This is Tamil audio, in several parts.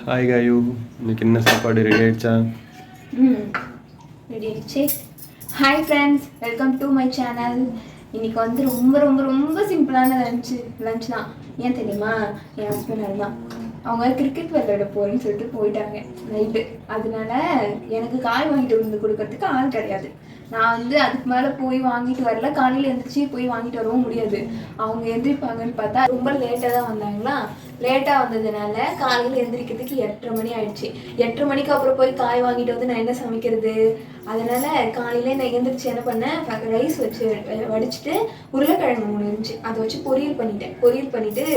ஹாய் காயு, இன்னைக்கு என்ன சாப்பாடு ரெடி ஆயிடுச்சா? ரெடி ஆயிடுச்சு. Hi friends, welcome to my channel. இன்னைக்கு வந்து ரொம்ப ரொம்ப ரொம்ப சிம்பிளான லஞ்ச் தான். ஏன் தெரியுமா? என் ஹஸ்பண்ட் அதுதான் அவங்க கிரிக்கெட் விளையாட போகிறேன்னு சொல்லிட்டு போயிட்டாங்க நைட்டு. அதனால எனக்கு காய் வாங்கிட்டு வந்து கொடுக்கறதுக்கு ஆள் கிடையாது. நான் வந்து அதுக்கு மேலே போய் வாங்கிட்டு வரல. காலையில் எழுந்திரிச்சு போய் வாங்கிட்டு வரவும் முடியாது. அவங்க எந்திரிப்பாங்கன்னு பார்த்தா ரொம்ப லேட்டாக தான் வந்தாங்களா. லேட்டாக வந்ததுனால காலையில் எழுந்திரிக்கிறதுக்கு 8:30 மணி ஆயிடுச்சு. 8:30 மணிக்கு அப்புறம் போய் காய் வாங்கிட்டு வந்து நான் என்ன சமைக்கிறது? அதனால காலையிலே நான் எழுந்திரிச்சு என்ன பண்ணேன், ரைஸ் வச்சு வடிச்சிட்டு உருளைக்கிழங்கு 3 இருந்துச்சு, அதை வச்சு பொரியல் பண்ணிட்டு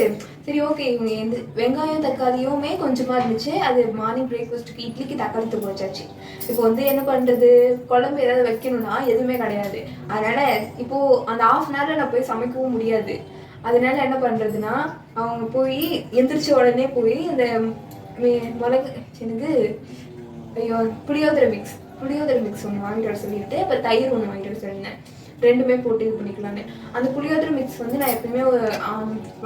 சரி ஓகே இவங்க வெங்காயம் தக்காளியுமே கொஞ்சமாக இருந்துச்சு. அது மார்னிங் பிரேக்ஃபாஸ்ட்டுக்கு இட்லிக்கு தக்காளி தொக்கு வச்சாச்சு. இப்போ வந்து என்ன பண்ணுறது, குழம்பு ஏதாவது வைக்கணும்னா எதுவுமே கிடையாது. அதனால இப்போது அந்த ½ அன் ஹவரில் நான் போய் சமைக்கவும் முடியாது. அதனால என்ன பண்ணுறதுன்னா, அவங்க போய் எந்திரிச்ச உடனே போய் அந்த மிளகு எனக்கு ஐயோ புளியோதரை மிக்ஸ் ஒன்று வாங்கிட்டு வர சொல்லிட்டு, இப்போ தயிர் ஒன்று வாங்கிட்டு வர சொல்லியிருந்தேன். ரெண்டுமே போட்டு இது பண்ணிக்கலான்னு. அந்த புளியோதரை மிக்ஸ் வந்து நான் எப்பவுமே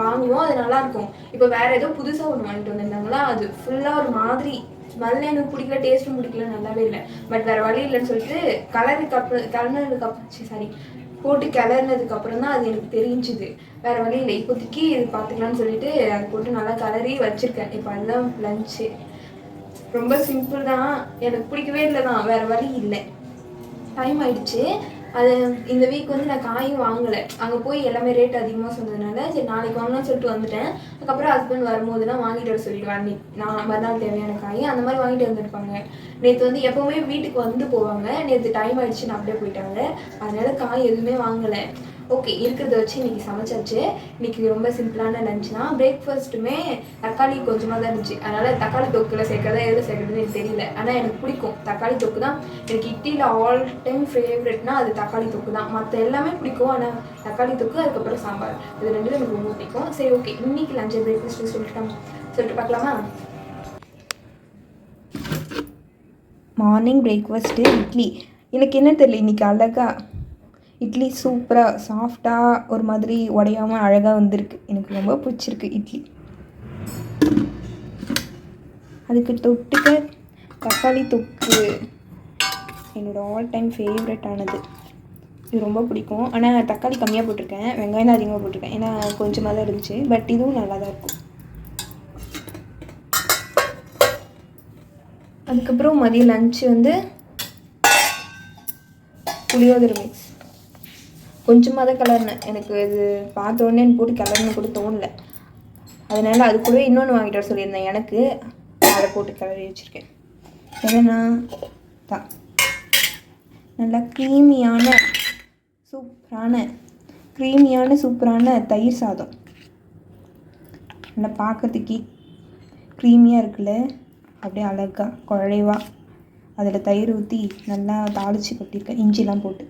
வாங்குவோம், அது நல்லாயிருக்கும். இப்போ வேறு ஏதோ புதுசாக ஒன்று வாங்கிட்டு வந்திருந்தாங்களா, அது ஃபுல்லாக ஒரு மாதிரி ஸ்மெல் எனக்கு பிடிக்கல, டேஸ்ட்டும் பிடிக்கல, நல்லாவே இல்லை. பட் வேறு வழி இல்லைன்னு சொல்லிட்டு போட்டு கிளறினதுக்கு அப்புறம் தான் அது எனக்கு தெரிஞ்சுது. வேறு வழி இல்லை, இப்போதைக்கு இது பார்த்துக்கலான்னு சொல்லிட்டு அது போட்டு நல்லா கிளறி வச்சுருக்கேன். இப்போ அதுதான் லஞ்சு. ரொம்ப சிம்பிள் தான், எனக்கு பிடிக்கவே இல்லை தான், வேறு வழி இல்லை. டைம் ஆயிடுச்சு. அது இந்த வீக் வந்து நான் காயும் வாங்கலை. அங்கே போய் எல்லாமே ரேட் அதிகமாக சொன்னதுனால சரி நாளைக்கு வாங்கலாம்னு சொல்லிட்டு வந்துட்டேன். அதுக்கப்புறம் ஹஸ்பண்ட் வரும்போதுலாம் வாங்கிட்டு வர சொல்லிடுவாங்க. நான் மறுநாள் தேவையான காய் அந்த மாதிரி வாங்கிட்டு வந்துருப்பாங்க. நேற்று வந்து எப்போவுமே வீட்டுக்கு வந்து போவாங்க. நேற்று டைம் ஆகிடுச்சுன்னு அப்படியே போயிட்டாங்க. அதனால காய் எதுவுமே வாங்கலை. ஓகே, இருக்கிறத வச்சு இன்றைக்கி சமைச்சாச்சு. இன்றைக்கி ரொம்ப சிம்பிளான லஞ்ச் தான். பிரேக்ஃபாஸ்ட்டுமே தக்காளி கொஞ்சமாக தான் இருந்துச்சு. அதனால் தக்காளி தொக்கில் சேர்க்கறதா எதில் சேர்க்குறதுன்னு எனக்கு தெரியல. ஆனால் எனக்கு பிடிக்கும் தக்காளி தொக்கு தான். எனக்கு இட்லியில் ஆல் டைம் ஃபேவரெட்னா அது தக்காளி தொக்கு தான். மற்ற எல்லாமே பிடிக்கும், ஆனால் தக்காளி தொக்கு அதுக்கப்புறம் சாம்பார், இது ரெண்டும் எனக்கு ரொம்ப பிடிக்கும். சரி ஓகே, இன்றைக்கி லஞ்சு பிரேக்ஃபாஸ்ட்டு சொல்லிட்டு பார்க்கலாமா? Morning breakfast idli. எனக்கு என்ன தெரியல, இன்றைக்கி அழகாக இட்லி சூப்பராக சாஃப்டாக ஒரு மாதிரி உடையாமல் அழகாக வந்திருக்கு. எனக்கு ரொம்ப பிடிச்சிருக்கு இட்லி. அதுக்கு தொட்டுக்க தக்காளி தொக்கு என்னோடய ஆல் டைம் ஃபேவரட்டானது. இது ரொம்ப பிடிக்கும். ஆனால் தக்காளி கம்மியாக போட்டிருக்கேன், வெங்காயம் தான் அதிகமாக போட்டிருக்கேன். ஏன்னா கொஞ்சமாக தான் இருந்துச்சு. பட் இதுவும் நல்லா தான் இருக்கும். அதுக்கப்புறம் மதியம் லஞ்சு வந்து புளியோதரை மிக்ஸ் கொஞ்சமாக தான் கிளறினேன். எனக்கு இது பார்த்த உடனே போட்டு கிளறணும் கூட தோணலை. அதனால் அது கூடவே இன்னொன்று வாங்கிட்டு வர சொல்லியிருந்தேன். எனக்கு அதை போட்டு கிளறி வச்சுருக்கேன். என்னென்னா தான் நல்லா சூப்பரான தயிர் சாதம். நல்லா பார்க்கறதுக்கு க்ரீமியாக இருக்குல்ல, அப்படியே அழகாக குழைவாக அதில் தயிர் ஊற்றி நல்லா தாளித்து கொட்டியிருக்கேன், இஞ்சிலாம் போட்டு.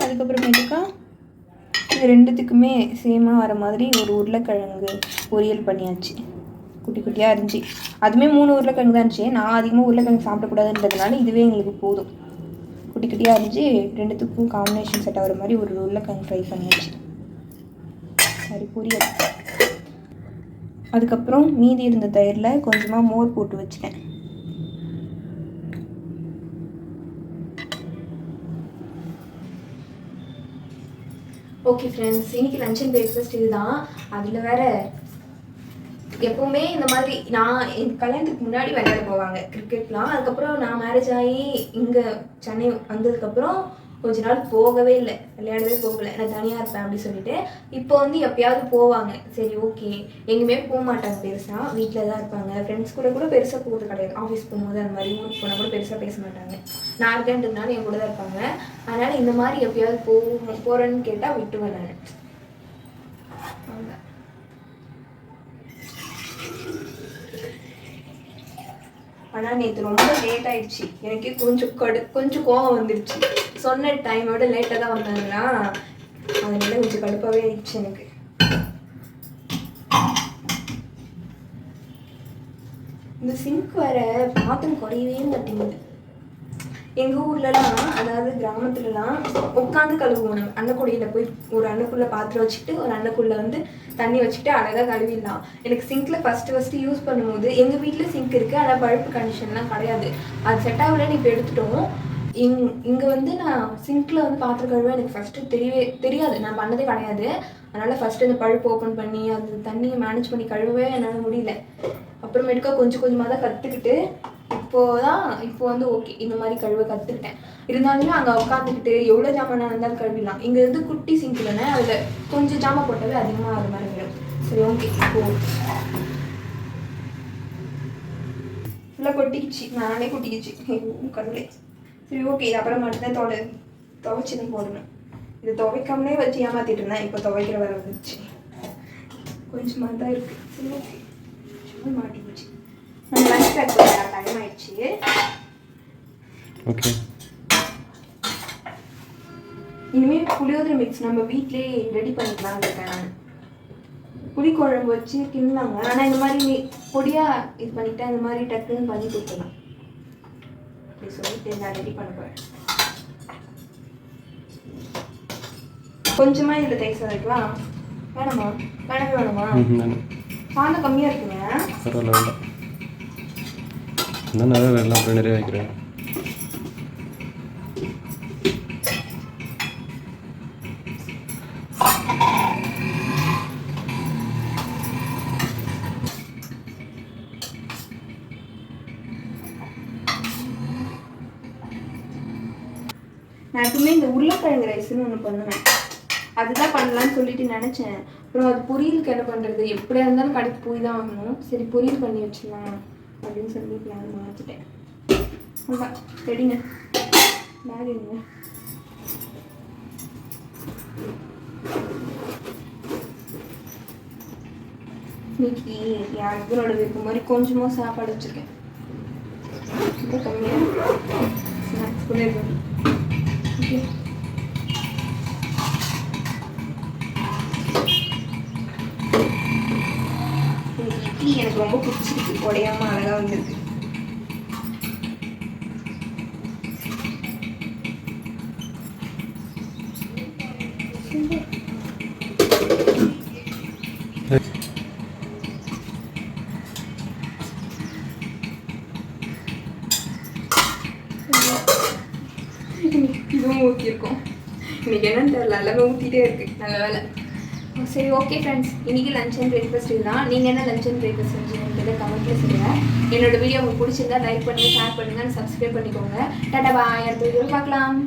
அதுக்கப்புறமேட்டுக்கா இது ரெண்டுத்துக்குமே சேமாக வர மாதிரி ஒரு உருளைக்கிழங்கு பொரியல் பண்ணியாச்சு. குட்டி குட்டியாக இருந்துச்சு. அதுவுமே 3 உருளைக்கிழங்கு தான் இருந்துச்சு. நான் அதிகமாக உருளைக்கிழங்கு சாப்பிடக்கூடாதுன்றதுனால இதுவே எங்களுக்கு போதும். குட்டி குட்டியாக இருந்துச்சு. ரெண்டுத்துக்கும் காம்பினேஷன் செட் ஆகிற மாதிரி ஒரு உருளைக்கிழங்கு ஃப்ரை பண்ணியாச்சு. சரி, பொரியல். அதுக்கப்புறம் மீதி இருந்த தயிரில் கொஞ்சமாக மோர் போட்டு வச்சுட்டேன். ஓகே ஃப்ரெண்ட்ஸ், இன்றைக்கி லஞ்ச் அண்ட் பிரேக்ஃபாஸ்ட் இது தான். அதில் வேறு எப்போவுமே இந்த மாதிரி நான் என் கல்யாணத்துக்கு முன்னாடி விளையாட போவாங்க கிரிக்கெட்லாம். அதுக்கப்புறம் நான் மேரேஜ் ஆகி இங்கே சென்னை வந்ததுக்கப்புறம் கொஞ்ச நாள் போகவே இல்லை, விளையாடவே போகலை. நான் தனியாக இருப்பேன் அப்படின்னு சொல்லிட்டு. இப்போ வந்து எப்பயாவது போவாங்க. சரி ஓகே, எங்கேயுமே போக மாட்டாங்க பெருசாக, வீட்டில் தான் இருப்பாங்க. ஃப்ரெண்ட்ஸ் கூட பெருசாக போகிறது கிடையாது. ஆஃபீஸ் போகும்போது அந்த மாதிரி ஊருக்கு போனால் கூட பெருசாக பேச மாட்டாங்க. நான் இருக்கேன்றதுனால என் கூட தான் இருப்பாங்க. அதனால் இந்த மாதிரி எப்பயாவது போகிறேன்னு கேட்டால் விட்டுவேன் நான். ஆனால் நேற்று ரொம்ப லேட் ஆகிடுச்சு. எனக்கே கொஞ்சம் கோவம் வந்துடுச்சு. சொன்ன டைமோட லேட்டாக தான் வந்தாங்கன்னா அதனால கொஞ்சம் கடுப்பாகவே ஆயிடுச்சு எனக்கு. இந்த சிங்க் வர பாத்திரம் குறையவே மாட்டேங்குது. எங்கள் ஊர்லலாம், அதாவது கிராமத்துலலாம் உட்காந்து கழுவுவோம். நம்ம அன்னக்குடியில் போய் ஒரு அன்னக்குள்ள பாத்திரம் வச்சுக்கிட்டு ஒரு அன்னக்குள்ள வந்து தண்ணி வச்சுக்கிட்டு அழகாக கழுவிடலாம். எனக்கு சிங்க்கில் ஃபஸ்ட்டு யூஸ் பண்ணும்போது எங்கள் வீட்டில் சிங்க் இருக்குது, ஆனால் பழுப்பு கண்டிஷன்லாம் கிடையாது. அது செட் ஆகலன்னு இப்போ எடுத்துட்டோம். இங்கே வந்து நான் சிங்க்கில் வந்து பாத்திரம் கழுவ எனக்கு ஃபஸ்ட்டு தெரியாது, நான் பண்ணதே கிடையாது. அதனால் ஃபஸ்ட்டு அந்த பழுப்பு ஓப்பன் பண்ணி அந்த தண்ணியை மேனேஜ் பண்ணி கழுவவே என்னால் முடியல. அப்புறமேட்டுக்கா கொஞ்சம் கொஞ்சமாக தான் கற்றுக்கிட்டு இப்போ வந்து ஓகே இந்த மாதிரி கழுவ கற்றுக்கிட்டேன். இருந்தாலுமே அங்கே உட்காந்துக்கிட்டு எவ்வளோ ஜாமான் இருந்தாலும் கழுவிடலாம். இங்கே இருந்து குட்டி சிங்க் தானே, அதில் கொஞ்சம் ஜாமான் போட்டாவே அதிகமாக அது மாதிரி வரும். சரி ஓகே, இப்போது ஃபுல்லாக கொட்டிக்கிச்சு, நானே கொட்டிக்கிச்சு கடவுளே. சரி ஓகே, இது அப்புறம் மட்டும்தான் துவைச்சி தான் போடணும். இது துவைக்காமலே வச்சு ஏமாத்திட்டு இருந்தேன். இப்போ துவைக்கிற வர வந்துச்சு, கொஞ்சமாக தான் இருக்குது. சரி ஓகே, சும்மா மாட்டிக்கிச்சு. நம்ம லஞ்ச் பேக் பண்ண டைம் ஆயிடுச்சு. ஓகே, இனிமேல் புளியோதரை மிக்ஸ் நம்ம வீட்டிலே ரெடி பண்ணிக்கலாம் இருக்கேன். நான் புளிக்குழம்பு வச்சு கிண்டாங்க, ஆனால் இந்த மாதிரி பொடியாக இது பண்ணிட்டேன். இந்த மாதிரி டக்குன்னு பண்ணி கொடுத்துடலாம் அப்படி சொல்லிட்டு நான் ரெடி பண்ண போகிறேன். கொஞ்சமாக இதில் தயிர் வைக்கலாம். வேணாமா? வேணாமா? சாதம் கம்மியாக இருக்குங்க. பரவாயில்ல, வேண்டாம். நான் நிறைய வேலை அப்புறம் நிறைய வைக்கிறேன். நான் எப்பவுமே இந்த உருளைக்கிழங்கு ரைஸ்ன்னு ஒன்று பண்ணுவேன். அதுதான் பண்ணலான்னு சொல்லிட்டு நினச்சேன். அப்புறம் அது பொரியலுக்கு என்ன பண்ணுறது, எப்படியா இருந்தாலும் கடைக்கு போய் தான் வாங்கணும். சரி பொரியல் பண்ணி வச்சிடலாம் அப்படின்னு சொல்லி பிளான் மாற்றிட்டேன். அதான் ரெடிங்க, பேகுங்க. இன்னைக்கு என் ஹஸ்பண்டோட விருப்பம் மாதிரி கொஞ்சமாக சாப்பாடு வச்சுருக்கேன். ரொம்ப கம்மியாக ஸ்நாக்ஸ் கூட இருக்கும். ஓகே, இட்லி எனக்கு ரொம்ப பிடிச்சிருக்கு, உடையாம அழகாக வந்திருக்கு. இதுவும் ஊற்றிருக்கோம். இன்னைக்கு என்னன்னு தெரியல, எல்லாமே ஊற்றிட்டே இருக்கு. நல்ல வேலை. சரி ஓகே ஃப்ரெண்ட்ஸ், இன்றைக்கி லஞ்ச் அண்ட் பிரேக்ஃபாஸ்ட் இதுதான். நீங்கள் என்ன லஞ்ச் அண்ட் பிரேக்ஃபாஸ்ட் செஞ்சீங்கன்றதை கமெண்ட்டில் சொல்லுங்கள். என்னோட வீடியோ உங்களுக்கு பிடிச்சிருந்தா லைக் பண்ணுங்கள், ஷேர் பண்ணுங்கள், சப்ஸ்கிரைப் பண்ணிக்கோங்க. டாடா பாய், அடுத்த வீடியோவில் பார்க்கலாம்.